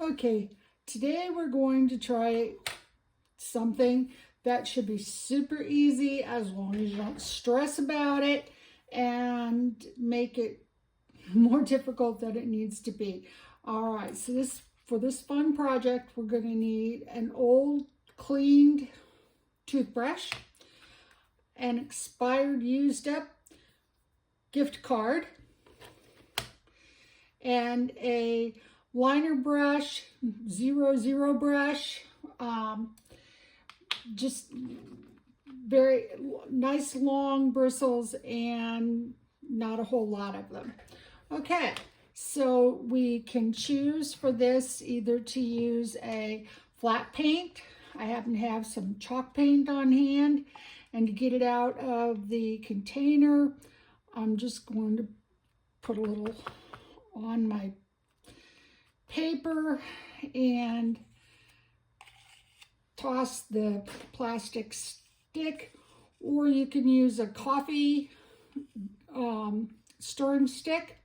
Okay, today we're going to try something that should be super easy as long as you don't stress about it and make it more difficult than it needs to be. All right, so for this fun project, we're going to need an old cleaned toothbrush, an expired used up gift card, and a liner brush, zero brush, just very nice long bristles and not a whole lot of them. Okay, so we can choose for this either to use a flat paint. I happen to have some chalk paint on hand, and to get it out of the container, I'm just going to put a little on my paper and toss the plastic stick, or you can use a coffee stirring stick.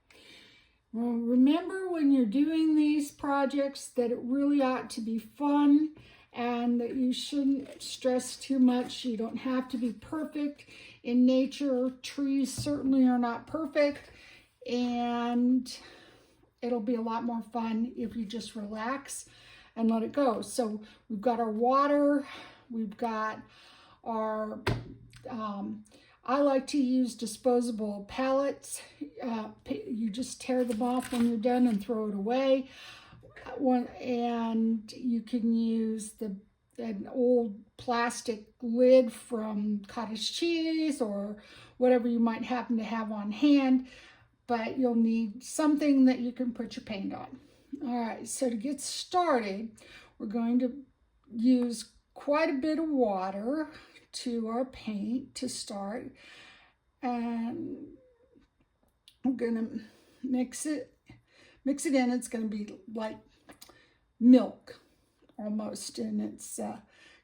Remember, when you're doing these projects, that it really ought to be fun and that you shouldn't stress too much. You don't have to be perfect. In nature, trees certainly are not perfect, and it'll be a lot more fun if you just relax and let it go. So we've got our water, we've got our, I like to use disposable pallets. You just tear them off when you're done and throw it away. And you can use an old plastic lid from cottage cheese or whatever you might happen to have on hand, but you'll need something that you can put your paint on. All right, so to get started, we're going to use quite a bit of water to our paint to start, and I'm gonna mix it in. It's gonna be like milk almost in its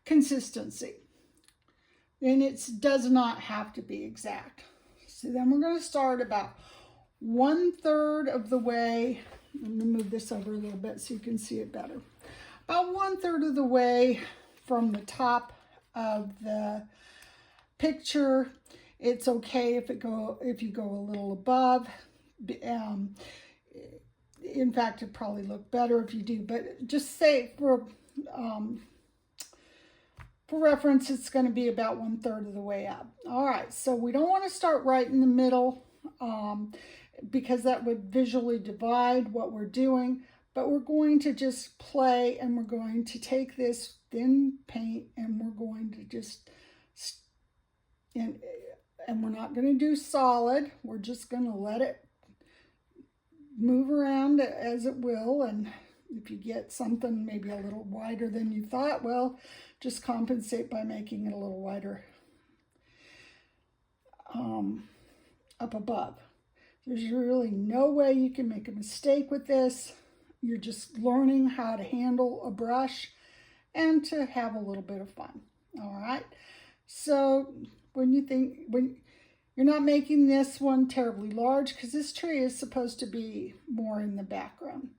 consistency, and it does not have to be exact. So then we're going to start about 1/3 of the way. I'm going to move this over a little bit so you can see it better. About 1/3 of the way from the top of the picture. It's okay if you go a little above. In fact, it'd probably look better if you do, but just say for reference, it's going to be about 1/3 of the way up. All right, so we don't want to start right in the middle because that would visually divide what we're doing, but we're going to just play, and we're going to take this thin paint and we're going to just, and we're not going to do solid. We're just going to let it move around as it will, and if you get something maybe a little wider than you thought, well, just compensate by making it a little wider up above. There's really no way you can make a mistake with this. You're just learning how to handle a brush and to have a little bit of fun. All right, so when you're not making this one terribly large, because this tree is supposed to be more in the background.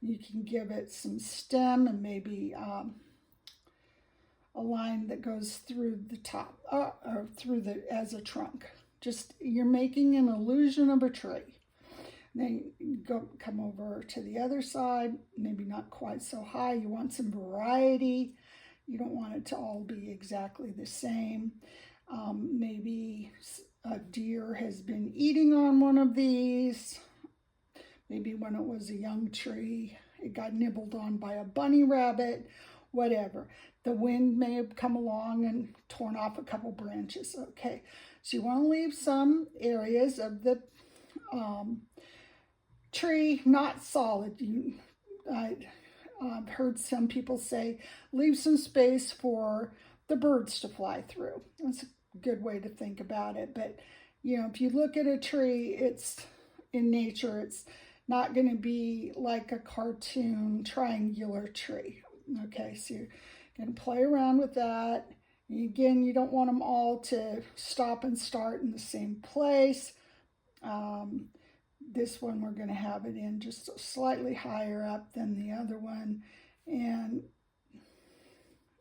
You can give it some stem and maybe a line that goes through the top or through as a trunk. Just, you're making an illusion of a tree. Then you come over to the other side, maybe not quite so high. You want some variety. You don't want it to all be exactly the same. Maybe a deer has been eating on one of these. Maybe when it was a young tree, it got nibbled on by a bunny rabbit, whatever. The wind may have come along and torn off a couple branches. Okay, so you want to leave some areas of the tree not solid. I've heard some people say, leave some space for the birds to fly through. That's a good way to think about it. But, you know, if you look at a tree, it's in nature, it's not going to be like a cartoon triangular tree. Okay, so you're going to play around with that. And again, you don't want them all to stop and start in the same place. this one we're going to have it in just slightly higher up than the other one, and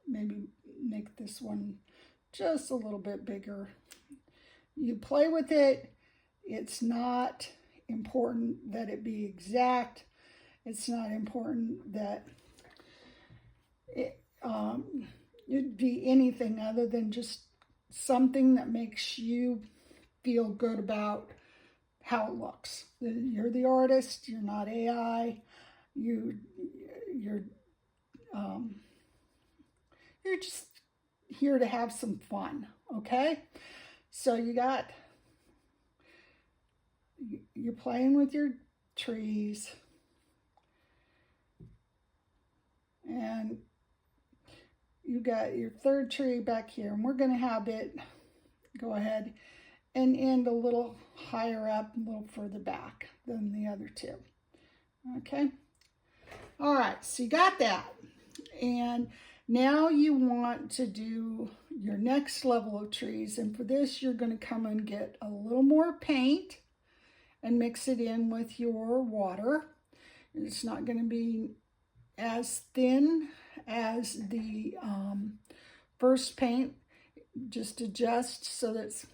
maybe make this one just a little bit bigger. You play with it. It's not important that it be exact. It's not important that it'd be anything other than just something that makes you feel good about how it looks. You're the artist. You're not AI. You're just here to have some fun. Okay, so you're playing with your trees, and you got your third tree back here, and we're going to have it go ahead and end a little higher up, a little further back than the other two. Okay. All right, so you got that. And now you want to do your next level of trees. And for this, you're going to come and get a little more paint and mix it in with your water. It's not going to be as thin as the first paint. Just adjust so that it's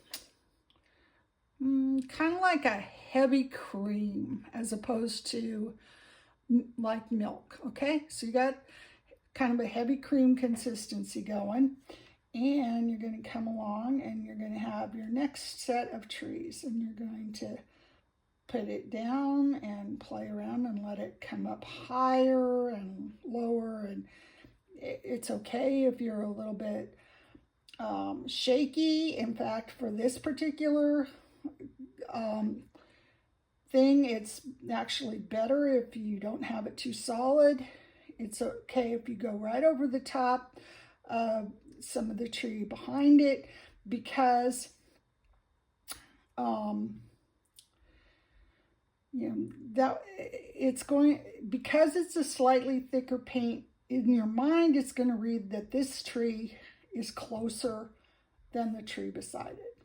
kind of like a heavy cream as opposed to like milk. Okay, so you got kind of a heavy cream consistency going, and you're going to come along and you're going to have your next set of trees, and you're going to put it down and play around and let it come up higher and lower. And it's okay if you're a little bit shaky. In fact, for this particular thing, it's actually better if you don't have it too solid. It's okay if you go right over the top of some of the tree behind it, because because it's a slightly thicker paint, in your mind it's going to read that this tree is closer than the tree beside it.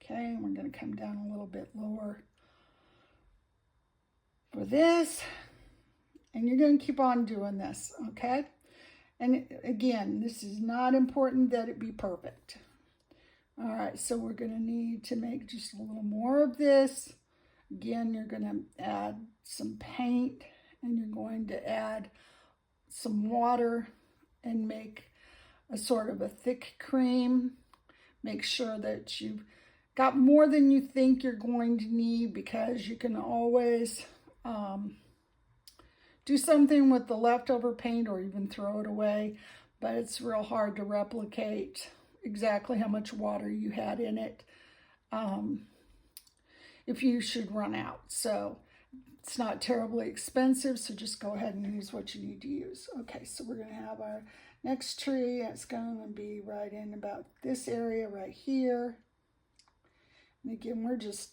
Okay, and we're going to come down a little bit lower for this, and you're going to keep on doing this. Okay, and again, this is not important that it be perfect. All right, so we're going to need to make just a little more of this. Again, you're going to add some paint, and you're going to add some water and make a sort of a thick cream. Make sure that you've got more than you think you're going to need, because you can always do something with the leftover paint or even throw it away, but it's real hard to replicate exactly how much water you had in it if you should run out. So it's not terribly expensive, so just go ahead and use what you need to use. Okay, so we're going to have our next tree. It's going to be right in about this area right here. And again, we're just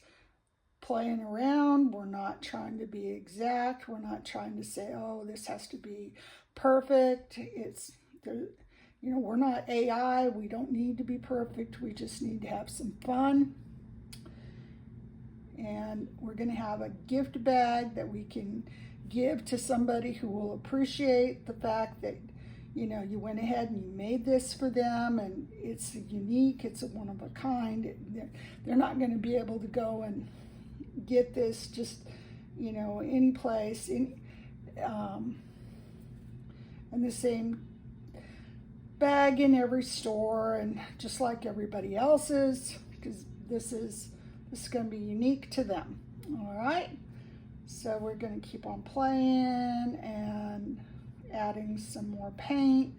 playing around. We're not trying to be exact. We're not trying to say, oh, this has to be perfect. We're not AI. We don't need to be perfect. We just need to have some fun. And we're going to have a gift bag that we can give to somebody who will appreciate the fact that, you went ahead and you made this for them, and it's unique, it's a one of a kind. They're not going to be able to go and get this just, any place, and the same bag in every store, and just like everybody else's, because this is going to be unique to them. All right, so we're going to keep on playing and adding some more paint,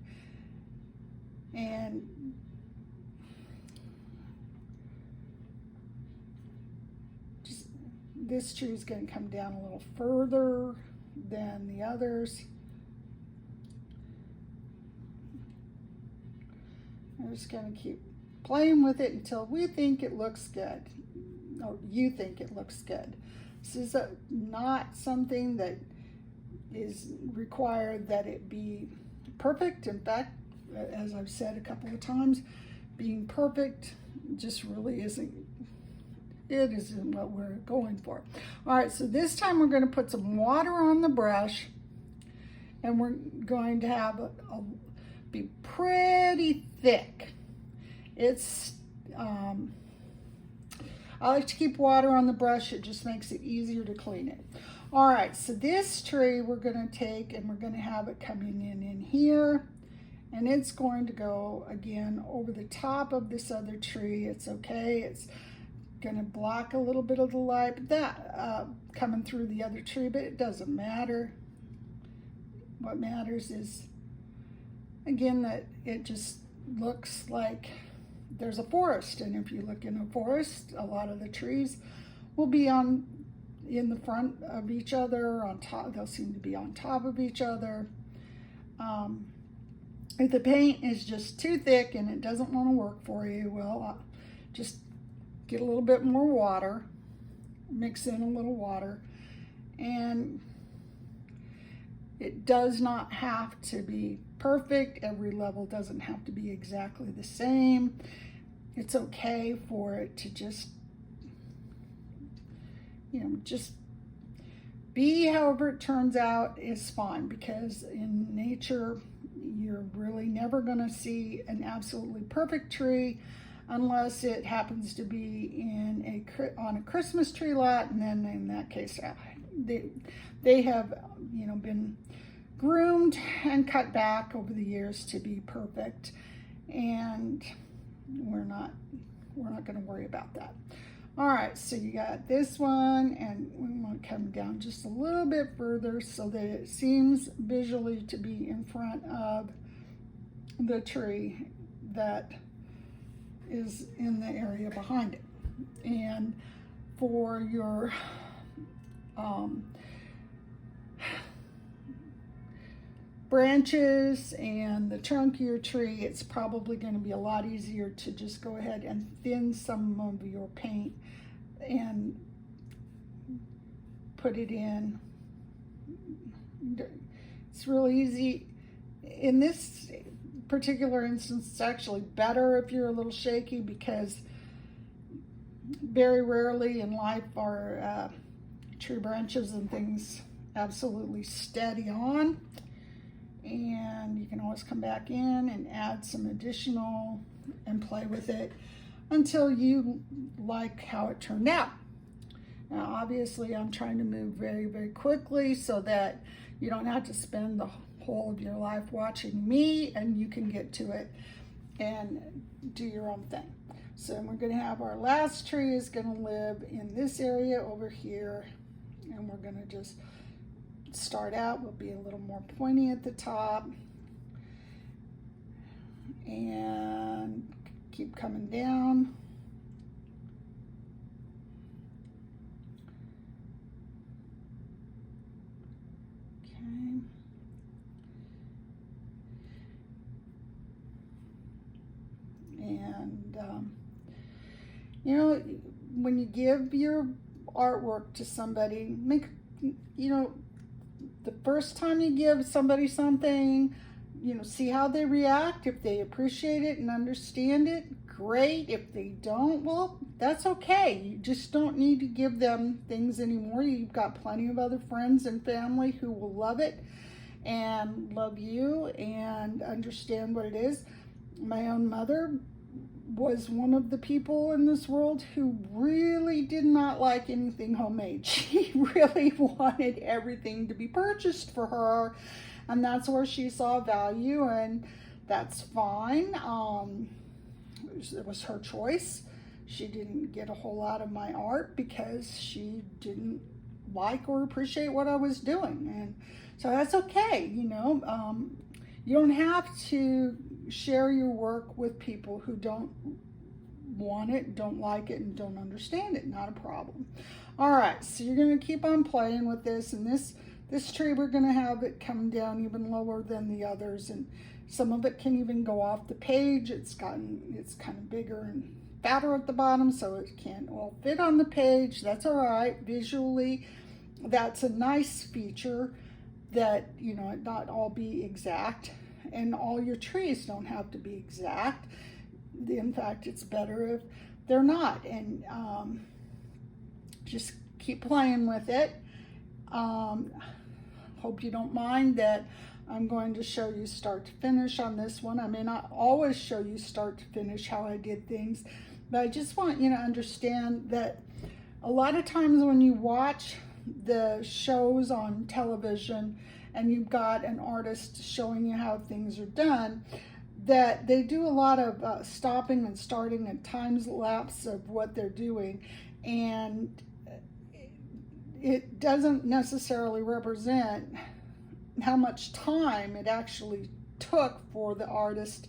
and just this tree is going to come down a little further than the others. I'm just going to keep playing with it until we think it looks good, or you think it looks good. This is not something that is required that it be perfect. In fact, as I've said a couple of times, being perfect just really isn't it isn't what we're going for. All right, so this time we're going to put some water on the brush, and we're going to have be pretty thick. It's I like to keep water on the brush. It just makes it easier to clean it. All right, so this tree we're going to take and we're going to have it coming in here, and it's going to go again over the top of this other tree. It's okay. It's going to block a little bit of the light, but that coming through the other tree, but it doesn't matter. What matters is, again, that it just looks like there's a forest. And if you look in a forest, a lot of the trees will be in the front of each other, on top. They'll seem to be on top of each other. If the paint is just too thick and it doesn't want to work for you, well, just get a little bit more water, mix in a little water, and it does not have to be perfect. Every level doesn't have to be exactly the same. It's okay for it to just, just be however it turns out is fine, because in nature, you're really never going to see an absolutely perfect tree unless it happens to be on a Christmas tree lot, and then in that case, they have been groomed and cut back over the years to be perfect, and we're not going to worry about that. All right, so you got this one, and we want to come down just a little bit further so that it seems visually to be in front of the tree that is in the area behind it. And for your branches and the trunk of your tree, it's probably going to be a lot easier to just go ahead and thin some of your paint and put it in. It's really easy. In this particular instance, it's actually better if you're a little shaky, because very rarely in life are tree branches and things absolutely steady on. And you can always come back in and add some additional and play with it until you like how it turned out. Now, obviously, I'm trying to move very, very quickly so that you don't have to spend the whole of your life watching me, and you can get to it and do your own thing. So we're going to have our last tree is going to live in this area over here, and we're going to just start out. We'll be a little more pointy at the top and keep coming down. Okay. And when you give your artwork to somebody, the first time you give somebody something, see how they react. If they appreciate it and understand it, great. If they don't, well, that's okay. You just don't need to give them things anymore. You've got plenty of other friends and family who will love it and love you and understand what it is. My own mother was one of the people in this world who really did not like anything homemade. She really wanted everything to be purchased for her, and that's where she saw value, and that's fine. It was her choice. She didn't get a whole lot of my art because she didn't like or appreciate what I was doing, and so that's okay. You don't have to share your work with people who don't want it, don't like it, and don't understand it. Not a problem. All right, so you're going to keep on playing with this, and this tree, we're going to have it come down even lower than the others, and some of it can even go off the page. It's kind of bigger and fatter at the bottom, so it can't all fit on the page. That's all right. Visually, that's a nice feature, that it not all be exact. And all your trees don't have to be exact. In fact, it's better if they're not. And just keep playing with it. Hope you don't mind that I'm going to show you start to finish on this one. I may not always show you start to finish how I did things, but I just want you to understand that a lot of times when you watch the shows on television and you've got an artist showing you how things are done, that they do a lot of stopping and starting and time lapse of what they're doing, and it doesn't necessarily represent how much time it actually took for the artist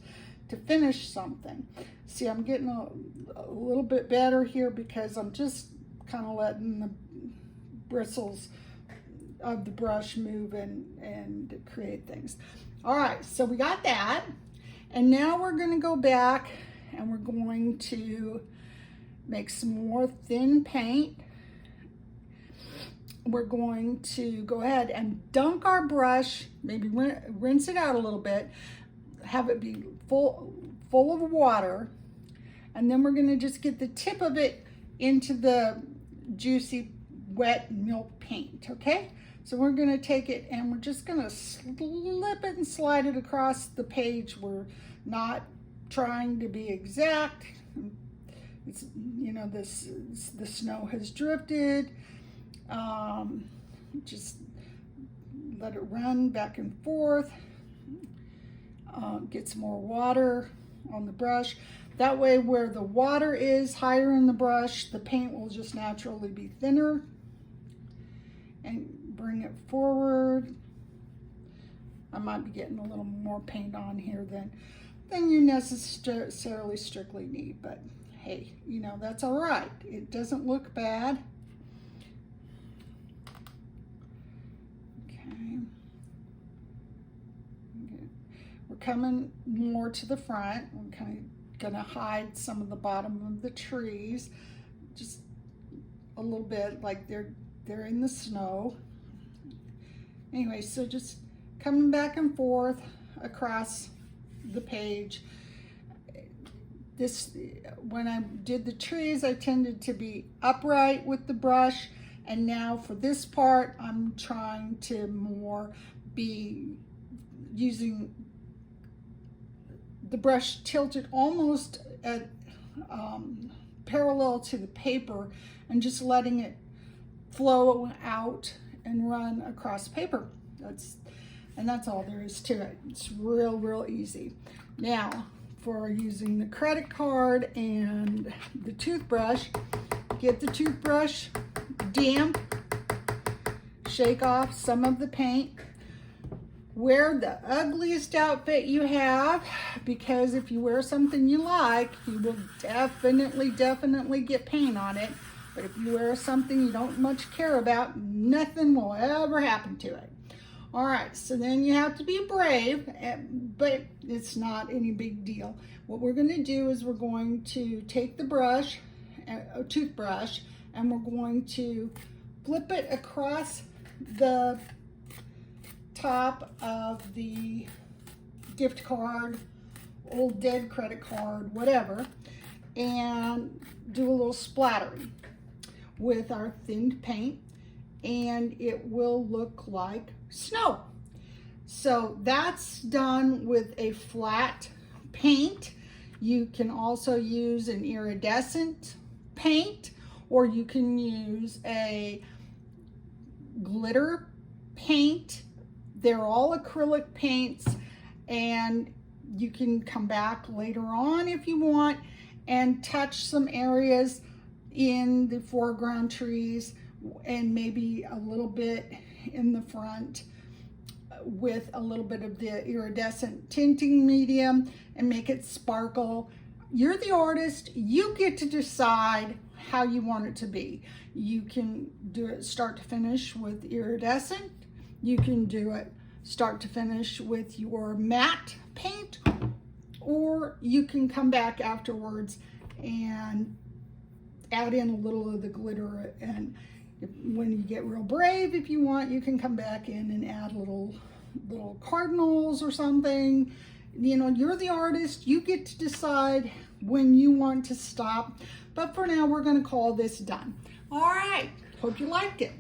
to finish something. See, I'm getting a little bit better here because I'm just kind of letting the bristles of the brush move and create things. All right, so we got that. And now we're going to go back and we're going to make some more thin paint. We're going to go ahead and dunk our brush, maybe rinse it out a little bit, have it be full of water, and then we're going to just get the tip of it into the juicy wet milk paint, okay? So we're going to take it and we're just going to slip it and slide it across the page. We're not trying to be exact. It's, you know, the snow has drifted. Just let it run back and forth. Get some more water on the brush. That way where the water is higher in the brush, the paint will just naturally be thinner. And bring it forward. I might be getting a little more paint on here than you necessarily strictly need, but hey, you know, that's all right. It doesn't look bad. Okay. We're coming more to the front. We're kind of gonna hide some of the bottom of the trees, just a little bit, like they're in the snow. Anyway, so just coming back and forth across the page. When I did the trees, I tended to be upright with the brush, and now for this part, I'm trying to more be using the brush tilted almost at parallel to the paper and just letting it flow out and run across paper. That's all there is to it. It's real easy. Now, for using the credit card and the toothbrush, get the toothbrush damp, shake off some of the paint, wear the ugliest outfit you have, because if you wear something you like, you will definitely get paint on it. But if you wear something you don't much care about, nothing will ever happen to it. All right, so then you have to be brave, but it's not any big deal. What we're going to do is we're going to take the brush, a toothbrush, and we're going to flip it across the top of the gift card, old dead credit card, whatever, and do a little splattering with our thinned paint, and it will look like snow. So that's done with a flat paint. You can also use an iridescent paint, or you can use a glitter paint. They're all acrylic paints, and you can come back later on if you want and touch some areas in the foreground trees and maybe a little bit in the front with a little bit of the iridescent tinting medium and make it sparkle. You're the artist. You get to decide how you want it to be. You can do it start to finish with iridescent. You can do it start to finish with your matte paint, or you can come back afterwards and add in a little of the glitter, and when you get real brave, if you want, you can come back in and add little cardinals or something. You know, you're the artist. You get to decide when you want to stop. But for now, we're going to call this done. All right. Hope you liked it.